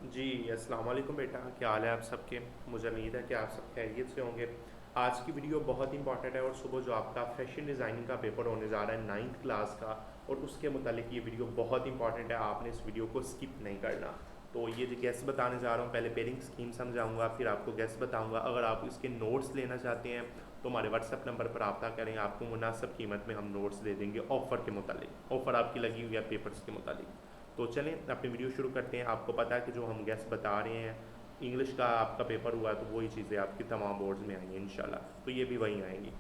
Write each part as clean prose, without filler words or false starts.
जी, अस्सलाम वालेकुम बेटा, क्या हाल है आप सबके। मुझे उम्मीद है कि आप सब खैरियत से होंगे। आज की वीडियो बहुत इंपॉर्टेंट है और सुबह जो आपका फैशन डिज़ाइनिंग का पेपर होने जा रहा है 9th क्लास का, और उसके मुतालिक ये वीडियो बहुत इंपॉर्टेंट है, आपने इस वीडियो को स्किप नहीं करना। तो ये जो गेस बताने जा रहा हूँ, पहले पेयरिंग स्कीम समझाऊंगा, फिर आपको गेस बताऊंगा। अगर आप इसके नोट्स लेना चाहते हैं तो हमारे व्हाट्सएप नंबर पर रब्ता करें, आपको मुनासिब कीमत में हम नोट्स दे देंगे ऑफ़र के मुतालिक। ऑफ़र आपकी लगी हुई है पेपर्स के मुतालिक। तो चलें अपनी वीडियो शुरू करते हैं। आपको पता है कि जो हम गेस बता रहे हैं, इंग्लिश का आपका पेपर हुआ है तो वही चीज़ें आपकी तमाम बोर्ड्स में आएंगी इंशाल्लाह, तो ये भी वहीं आएंगी।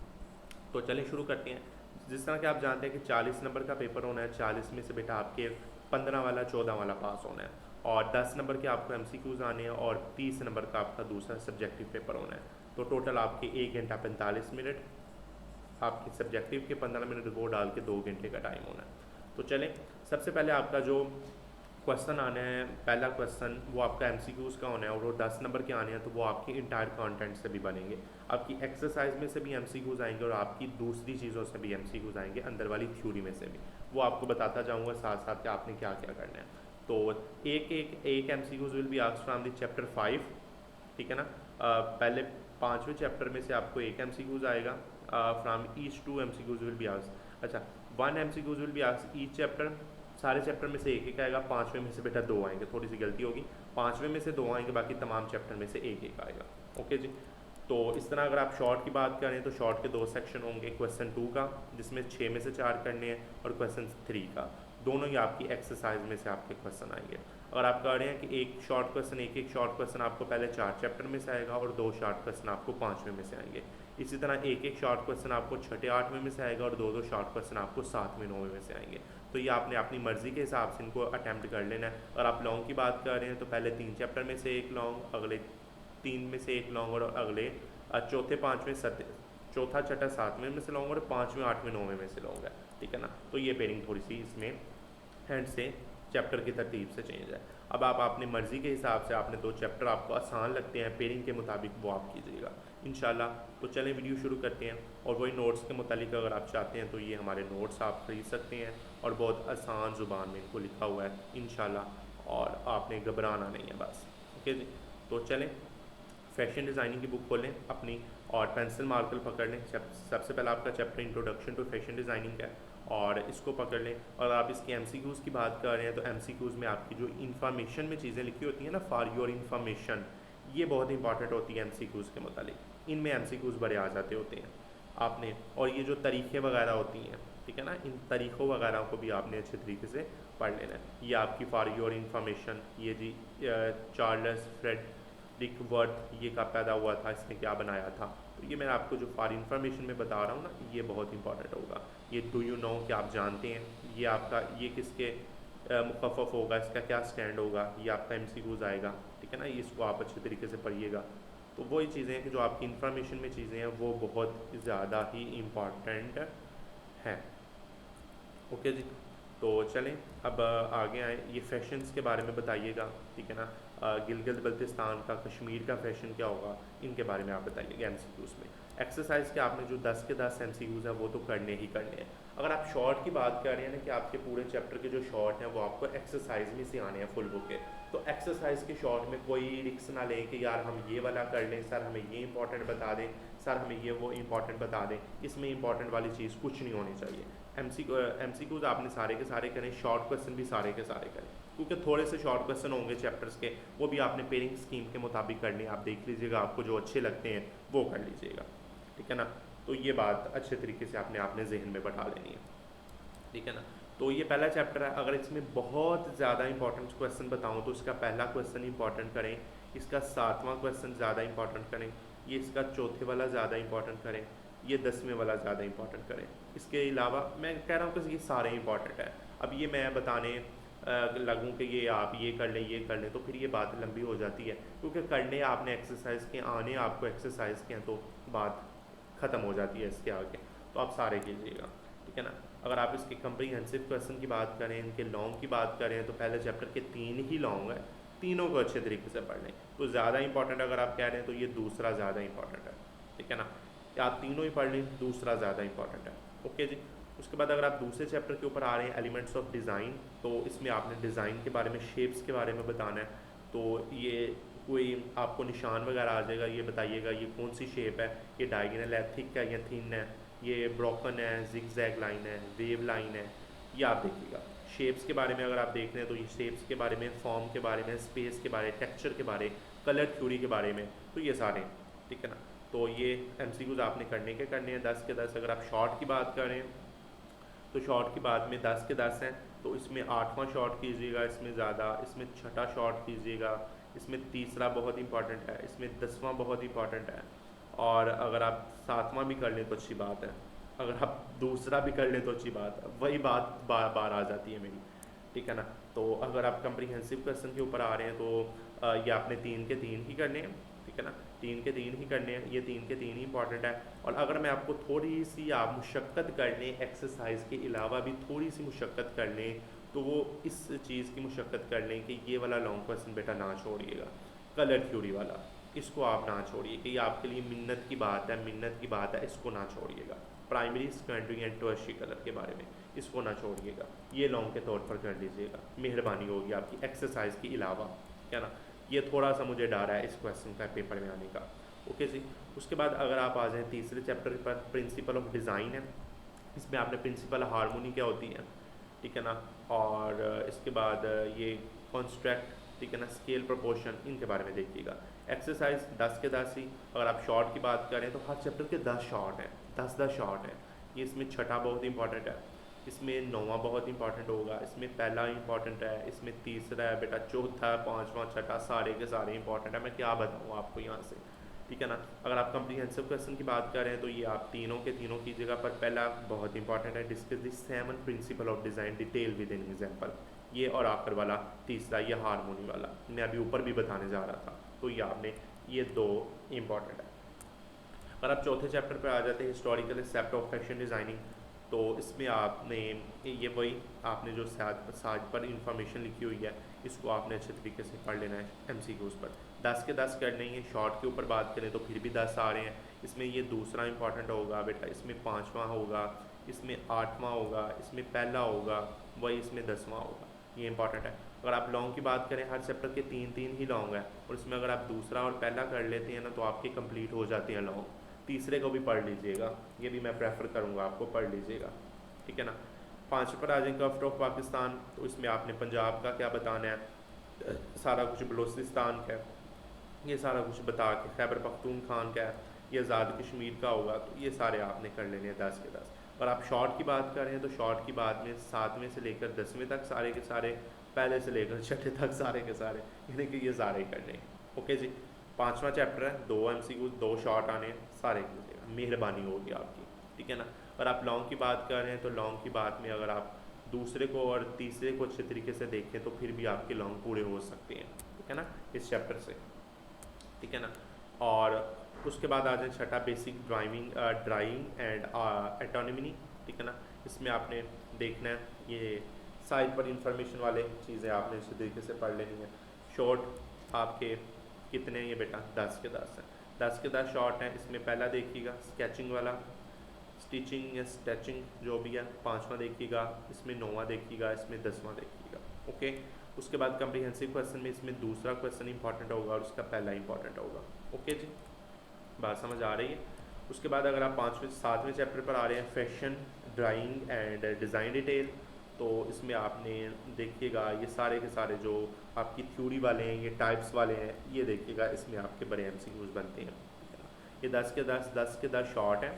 तो चलें शुरू करते हैं। जिस तरह कि आप जानते हैं कि 40 नंबर का पेपर होना है, 40 में से बेटा आपके 15 वाला 14 वाला पास होना है, और 10 नंबर के आपको एमसीक्यूज आने हैं, और 30 नंबर का आपका दूसरा सब्जेक्टिव पेपर होना है। तो टोटल आपके 1 घंटा 45 मिनट, आपके सब्जेक्टिव के 15 मिनट वो डाल के 2 घंटे का टाइम होना है। तो चलें, सबसे पहले आपका जो क्वेश्चन आना है, पहला क्वेश्चन वो आपका एमसीक्यूज़ का होना है, और वो 10 नंबर के आने हैं, तो वो आपकी इंटायर कंटेंट से भी बनेंगे। आपकी एक्सरसाइज में से भी एमसीक्यूज़ आएंगे और आपकी दूसरी चीज़ों से भी एमसीक्यूज़ आएंगे, अंदर वाली थ्योरी में से भी। वो आपको बताता जाऊँगा साथ साथ कि आपने क्या क्या करना है। तो एक MCQs will be asked from the chapter 5, ठीक है ना। पहले 5वें चैप्टर में से आपको एक एमसीक्यूज़ आएगा, from each 2 MCQs will be asked. अच्छा, 1 MCQs will be asked each chapter. सारे चैप्टर में से एक एक आएगा, 5वें में से बेटा 2 आएंगे, थोड़ी सी गलती होगी, 5वें में से 2 आएंगे, बाकी तमाम चैप्टर में से एक एक आएगा। ओके जी। तो इस तरह अगर आप शॉर्ट की बात करें तो शॉर्ट के 2 सेक्शन होंगे, क्वेश्चन 2 का जिसमें 6 में से 4 करने हैं, और क्वेश्चन 3 का। दोनों ही आपकी एक्सरसाइज में से आपके क्वेश्चन आएंगे। अगर आप कह रहे हैं कि एक शॉर्ट क्वेश्चन, एक शॉर्ट क्वेश्चन आपको पहले 4 चैप्टर में से आएगा, और 2 शॉर्ट क्वेश्चन आपको 5वें में से आएंगे। इसी तरह एक शॉर्ट क्वेश्चन आपको 6ठे 8वें में से आएगा, और 2 शॉर्ट क्वेश्चन आपको 7वें 9वें में से आएंगे। तो ये आपने अपनी मर्ज़ी के हिसाब से इनको अटैम्प्ट कर लेना है। अगर आप लॉन्ग की बात कर रहे हैं तो पहले 3 चैप्टर में से एक लॉन्ग, अगले 3 में से एक लॉन्ग, और अगले चौथे 5वें चौथा छठा 7वें में से लॉन्ग, और 5वें 8वें 9वें में से लॉन्ग है, ठीक है ना। तो ये पेयरिंग थोड़ी सी इसमें हैंड से चैप्टर की तरतीब से चेंज है। अब आप अपनी मर्ज़ी के हिसाब से, आपने 2 चैप्टर आपको आसान लगते हैं पेयरिंग के मुताबिक, वो आप कीजिएगा इंशाल्लाह। तो चलें वीडियो शुरू करते हैं। और वही नोट्स के मुतालिक अगर आप चाहते हैं तो ये हमारे नोट्स आप ख़रीद सकते हैं, और बहुत आसान ज़ुबान में इनको लिखा हुआ है इंशाल्लाह, और आपने घबराना नहीं है बस। ओके जी। तो चलें, फैशन डिज़ाइनिंग की बुक खोलें अपनी, और पेंसिल मार्कर पकड़ लें। सबसे पहला आपका chapter introduction to fashion designing है, और इसको पकड़ लें। और आप इसकी एमसीक्यूज़ की बात कर रहे हैं तो एमसीक्यूज़ में आपकी जो इन्फॉर्मेशन में चीज़ें लिखी होती हैं ना, फॉर योर इन्फॉर्मेशन, ये बहुत इंपॉर्टेंट होती है एमसीक्यूज़ के मुतालिक। इनमें एमसीक्यूज़ बड़े आ जाते होते हैं आपने। और ये जो तरीक़े वगैरह होती हैं, ठीक है ना, इन तरीक़ों वगैरह को भी आपने अच्छे तरीके से पढ़ लेना है। ये आपकी फॉर योर इन्फॉर्मेशन, ये जी चार्ल्स फ्रेडरिक वर्थ ये कब पैदा हुआ था, इसने क्या बनाया था। तो ये मैं आपको जो फॉर इन्फॉर्मेशन में बता रहा हूँ ना, ये बहुत इंपॉर्टेंट होगा। ये डू यू नो, कि आप जानते हैं, ये आपका ये किसके मुखफ़फ़ होगा, इसका क्या स्टैंड होगा, ये आपका एमसीक्यूज़ आएगा, ठीक है ना। ये इसको आप अच्छे तरीके से पढ़िएगा। तो वही चीज़ें हैं कि जो आपकी इन्फॉर्मेशन में चीज़ें हैं वो बहुत ज़्यादा ही इम्पॉर्टेंट हैं। ओके जी। तो चलें अब आगे आएँ। ये फैशंस के बारे में बताइएगा, ठीक है ना। गिलगित बल्तिस्तान का, कश्मीर का फ़ैशन क्या होगा, इनके बारे में आप बताइएगा एमसीक्यूज़ में। एक्सरसाइज के आपने जो 10 के 10 एमसीक्यूज़ हैं वो तो करने ही करने हैं। अगर आप शॉर्ट की बात कर रहे हैं ना, कि आपके पूरे चैप्टर के जो शॉर्ट हैं वो आपको एक्सरसाइज में से आने हैं फुल बुक के, तो एक्सरसाइज के शॉर्ट में कोई रिक्स ना लें कि यार हम ये वाला कर लें, सर हमें ये इंपॉर्टेंट बता दें, सर हमें ये वो इंपॉर्टेंट बता दें। इसमें इंपॉर्टेंट वाली चीज़ कुछ नहीं होनी चाहिए। एमसीक्यूज़ आपने सारे के सारे करें, शॉर्ट क्वेश्चन भी सारे के सारे करें, क्योंकि थोड़े से शॉर्ट क्वेश्चन होंगे चैप्टर्स के, वो भी आपने पेयरिंग स्कीम के मुताबिक करने। आप देख लीजिएगा, आपको जो अच्छे लगते हैं वो कर लीजिएगा, ठीक है ना। तो ये बात अच्छे तरीके से आपने जहन में बैठा लेनी है, ठीक है ना। तो ये पहला चैप्टर है। अगर इसमें बहुत ज़्यादा इंपॉर्टेंट क्वेश्चन बताऊँ तो इसका पहला क्वेश्चन इंपॉर्टेंट करें, इसका 7वां क्वेश्चन ज़्यादा इंपॉर्टेंट करें, ये इसका चौथे वाला ज़्यादा इंपॉर्टेंट करें, ये 10वें वाला ज़्यादा इंपॉर्टेंट करें। इसके अलावा मैं कह रहा हूँ कि ये सारे इंपॉर्टेंट हैं। अब ये मैं बताने लगूँ कि ये आप ये कर लें, ये कर लें, तो फिर ये बात लंबी हो जाती है, क्योंकि करने आपने एक्सरसाइज के, आने आपको एक्सरसाइज के हैं, तो बात ख़त्म हो जाती है इसके आगे। तो आप सारे कीजिएगा, ठीक है ना। अगर आप इसके कंप्रीहेंसिव क्वेश्चन की बात करें, इनके लॉन्ग की बात करें, तो पहले चैप्टर के 3 ही लॉन्ग है, तीनों को अच्छे तरीके से पढ़ लें। तो ज़्यादा इंपॉर्टेंट अगर आप कह रहे हैं तो ये दूसरा ज़्यादा इंपॉर्टेंट है, ठीक है ना। कि आप तीनों ही पढ़ लें, दूसरा ज़्यादा इंपॉर्टेंट है। ओके जी। उसके बाद अगर आप दूसरे चैप्टर के ऊपर आ रहे हैं, एलिमेंट्स ऑफ डिज़ाइन, तो इसमें आपने डिज़ाइन के बारे में, शेप्स के बारे में बताना है। तो ये कोई आपको निशान वगैरह आ जाएगा, ये बताइएगा ये कौन सी शेप है, ये डायगोनल है, थिक है या थिन है, ये ब्रोकन है, जिगजैग लाइन है, वेव लाइन है, ये आप देखिएगा। शेप्स के बारे में अगर आप देख रहे हैं तो ये शेप्स के बारे में, फॉर्म के बारे में, स्पेस के बारे, टेक्सचर के बारे, कलर थ्योरी के बारे में, तो ये सारे, ठीक है ना। तो ये MCQs आपने करने हैं 10 के 10। अगर आप शॉर्ट की बात करें तो शॉर्ट की बात में 10 के 10 हैं, तो इसमें 8वां शॉर्ट कीजिएगा, इसमें ज़्यादा, इसमें छठा शॉर्ट कीजिएगा, इसमें तीसरा बहुत इंपॉर्टेंट है, इसमें 10वां बहुत इंपॉर्टेंट है, और अगर आप 7वां भी कर लें तो अच्छी बात है, अगर आप दूसरा भी कर लें तो अच्छी बात है। वही बात बार बार आ जाती है मेरी, ठीक है ना। तो अगर आप कम्प्रीहेंसिव क्वेश्चन के ऊपर आ रहे हैं तो ये आपने 3 के 3 ही करने हैं, ठीक है ना, 3 के 3 ही करने हैं, ये 3 के 3 ही इंपॉर्टेंट है। और अगर मैं आपको थोड़ी सी आप मुशक्क़त कर लें, एक्सरसाइज के अलावा भी थोड़ी सी मुशक्क़त कर लें, तो वो इस चीज़ की मुशक्क़त कर लें कि ये वाला लॉन्ग क्वेश्चन बेटा ना छोड़िएगा, कलर थ्योरी वाला, इसको आप ना छोड़िए, कि ये आपके लिए मिन्नत की बात है, मिन्नत की बात है, इसको ना छोड़िएगा। Primary, secondary and tertiary colour के बारे में, इसको ना छोड़िएगा, ये लॉन्ग के तौर पर कर लीजिएगा, मेहरबानी होगी आपकी एक्सरसाइज के अलावा, क्या ना। ये थोड़ा सा मुझे डर है इस क्वेश्चन का पेपर में आने का, ओके जी। उसके बाद अगर आप आ जाएँ तीसरे चैप्टर पर, प्रिंसिपल ऑफ डिज़ाइन है, इसमें आपने प्रिंसिपल हारमोनी क्या होती है, ठीक है ना, और इसके बाद ये कॉन्स्ट्रैक्ट, ठीक है ना, स्केल प्रोपोर्शन, इनके बारे में देखिएगा। एक्सरसाइज 10 के 10 ही। अगर आप शॉर्ट की बात करें तो हर चैप्टर के 10 शॉर्ट हैं, 10 शॉर्ट हैं। ये इसमें छठा बहुत इंपॉर्टेंट है, इसमें 9वां बहुत इंपॉर्टेंट होगा, इसमें पहला इंपॉर्टेंट है, इसमें तीसरा है बेटा, चौथा, 5वां, छठा, सारे के सारे इंपॉर्टेंट है। मैं क्या बताऊँ आपको यहाँ से, ठीक है ना। अगर आप कम्प्रीहेंसिव क्वेश्चन की बात करें तो ये आप तीनों के तीनों की जगह पर पहला बहुत इंपॉर्टेंट है, discuss the 7 principle of design detail with an example, ये, और आखिर वाला तीसरा ये हारमोनी वाला मैं अभी ऊपर भी बताने जा रहा था, तो ये आपने ये 2 इंपॉर्टेंट है। अगर आप चौथे चैप्टर पर आ जाते हैं, historical aspect of fashion designing, तो इसमें आपने ये वही आपने जो साज पर इंफॉर्मेशन लिखी हुई है, इसको आपने अच्छे तरीके से पढ़ लेना है MCQs पर। 10 के 10 कर लेंगे। शॉर्ट के ऊपर बात करें तो फिर भी 10 आ रहे हैं, इसमें ये दूसरा इंपॉर्टेंट होगा बेटा, इसमें 5वां होगा, इसमें 8वां होगा, इसमें पहला होगा, वही इसमें 10वां होगा, ये इंपॉर्टेंट है। अगर आप लॉन्ग की बात करें, हर चैप्टर के 3 ही लॉन्ग है, और इसमें अगर आप दूसरा और पहला कर लेते हैं ना तो आपके कंप्लीट हो जाते हैं लॉन्ग। तीसरे को भी पढ़ लीजिएगा, ये भी मैं प्रेफर करूँगा आपको, पढ़ लीजिएगा, ठीक है ना। 5 पर आ जाएंगे कफ्ट ऑफ पाकिस्तान, तो इसमें आपने पंजाब का क्या बताना है, सारा कुछ, बलोचिस्तान का, ये सारा कुछ बता के, खैबर पख्तूनख्वान का है, ये आज़ाद कश्मीर का होगा, तो ये सारे आपने कर लेने हैं 10 के 10। और आप शॉर्ट की बात करें तो शॉर्ट की बात में 7वें से लेकर 10वें तक सारे के सारे, पहले से लेकर छठे तक सारे के सारे, यानी कि ये सारे करने हैं, ओके जी। 5वां चैप्टर है, 2 MCQ, 2 शॉर्ट आने, सारे कीजिएगा, मेहरबानी होगी आपकी, ठीक है ना। अगर आप लॉन्ग की बात कर रहे हैं तो लॉन्ग की बात में अगर आप दूसरे को और तीसरे को अच्छे तरीके से देखें तो फिर भी आपके लॉन्ग पूरे हो सकते हैं, ठीक है ना, इस चैप्टर से, ठीक है ना। और उसके बाद आ जाए छठा, बेसिक ड्राइंग एंड एटोनमी, ठीक है ना। इसमें आपने देखना है, ये साइड पर इंफॉर्मेशन वाले चीज़ें आपने इसी तरीके से पढ़ लेनी है। शॉर्ट आपके कितने हैं ये बेटा, 10 के 10 हैं, 10 के 10 शॉर्ट हैं। इसमें पहला देखिएगा स्केचिंग वाला, स्टिचिंग या स्टेचिंग जो भी है, 5वां देखिएगा, इसमें 9वां देखिएगा, इसमें 10वां देखिएगा, ओके। उसके बाद कम्प्रीहेंसिव क्वेश्चन में इसमें दूसरा क्वेश्चन इंपॉर्टेंट होगा और उसका पहला इंपॉर्टेंट होगा, ओके जी, बात समझ आ रही है। उसके बाद अगर आप 5वें 7वें चैप्टर पर आ रहे हैं, fashion drawing and design detail, तो इसमें आपने देखिएगा ये सारे के सारे जो आपकी थ्योरी वाले हैं, ये टाइप्स वाले हैं, ये देखिएगा, इसमें आपके बड़े MCQs बनते हैं, ठीक है ना। ये 10 के 10 शॉर्ट हैं,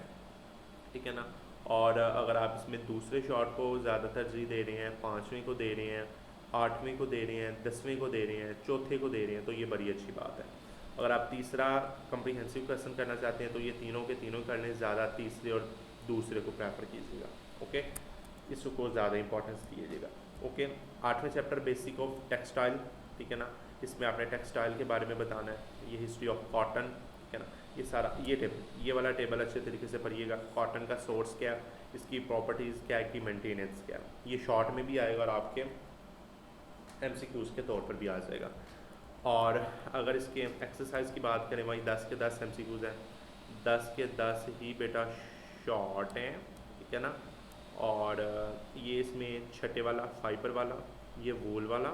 ठीक है ना। और अगर आप इसमें दूसरे शॉर्ट को ज़्यादा तरजीह दे रहे हैं, 5वें को दे रहे हैं, 8वें को दे रहे हैं, 10वें को दे रहे हैं, चौथे को दे रहे हैं, तो ये बड़ी अच्छी बात है। अगर आप तीसरा कम्प्रीहेंसिव क्वेश्चन करना चाहते हैं तो ये तीनों के तीनों करने ज़्यादा तीसरे और दूसरे को प्रेफर कीजिएगा, ओके, इसको ज़्यादा इंपॉर्टेंस दीजिएगा, ओके। 8वें चैप्टर बेसिक ऑफ टेक्सटाइल, ठीक है ना, इसमें आपने टेक्सटाइल के बारे में बताना है, ये हिस्ट्री ऑफ कॉटन, ठीक है ना, ये सारा ये टेबल, ये वाला टेबल अच्छे तरीके से पढ़िएगा। कॉटन का सोर्स क्या है, इसकी प्रॉपर्टीज़ क्या है, की मेंटेनेंस क्या है, ये शॉर्ट में भी आएगा और आपके MCQs के तौर पर भी आ जाएगा। और अगर इसके एक्सरसाइज की बात करें, वही 10 के 10 MCQs हैं, 10 के 10 ही बेटा शॉर्ट हैं, ठीक है ना। और ये इसमें छठे वाला फाइबर वाला, ये वूल वाला,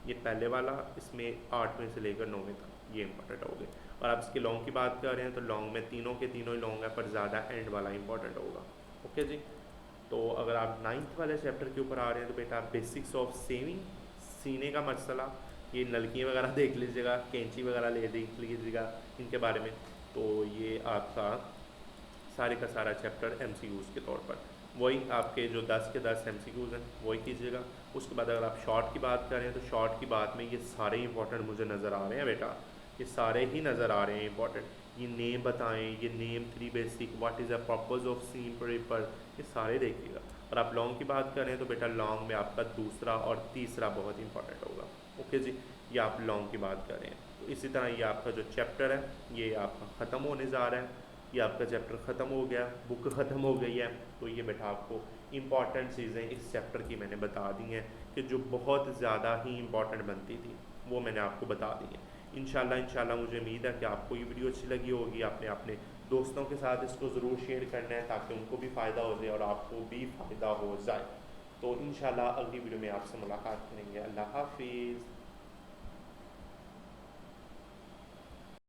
ये पहले वाला, इसमें 8वें से लेकर 9वें तक ये इंपॉर्टेंट होंगे। और आप इसके लॉन्ग की बात कर रहे हैं तो लॉन्ग में तीनों के तीनों ही लॉन्ग है, पर ज़्यादा एंड वाला इंपॉर्टेंट होगा। ओके जी। तो अगर आप 9th वाले चैप्टर के ऊपर आ रहे हैं तो बेटा बेसिक्स ऑफ सेविंग, सीने का मसला, ये नलकियाँ वगैरह देख लीजिएगा, कैंची वगैरह ले देख लीजिएगा इनके बारे में। तो ये आपका सारे का सारा चैप्टर MCQs के तौर पर, वही आपके जो 10 के 10 MCQs हैं वही कीजिएगा। उसके बाद अगर आप शॉर्ट की बात करें तो शॉर्ट की बात में ये सारे इंपॉर्टेंट मुझे नज़र आ रहे हैं बेटा, ये सारे ही नज़र आ रहे हैं इंपॉर्टेंट। ये नेम बताएं, ये name 3 basic, what is the purpose of scene paper, ये सारे देखिएगा। और आप लॉन्ग की बात करें तो बेटा लॉन्ग में आपका दूसरा और तीसरा बहुत इंपॉर्टेंट होगा। ओके जी, ये आप लॉन्ग की बात करें। तो इसी तरह ये आपका जो चैप्टर है ये आपका ख़त्म होने जा रहा है, ये आपका चैप्टर ख़त्म हो गया, बुक ख़त्म हो गई है। तो ये बेटा आपको इम्पॉर्टेंट चीज़ें इस चैप्टर की मैंने बता दी हैं कि जो बहुत ज़्यादा ही इम्पॉर्टेंट बनती थी वो मैंने आपको बता दी है। इंशाल्लाह मुझे उम्मीद है कि आपको ये वीडियो अच्छी लगी होगी। आपने अपने दोस्तों के साथ इसको ज़रूर शेयर करना है ताकि उनको भी फ़ायदा हो जाए और आपको भी फ़ायदा हो जाए। तो इंशाल्लाह अगली वीडियो में आपसे मुलाकात करेंगे। अल्लाह हाफिज़।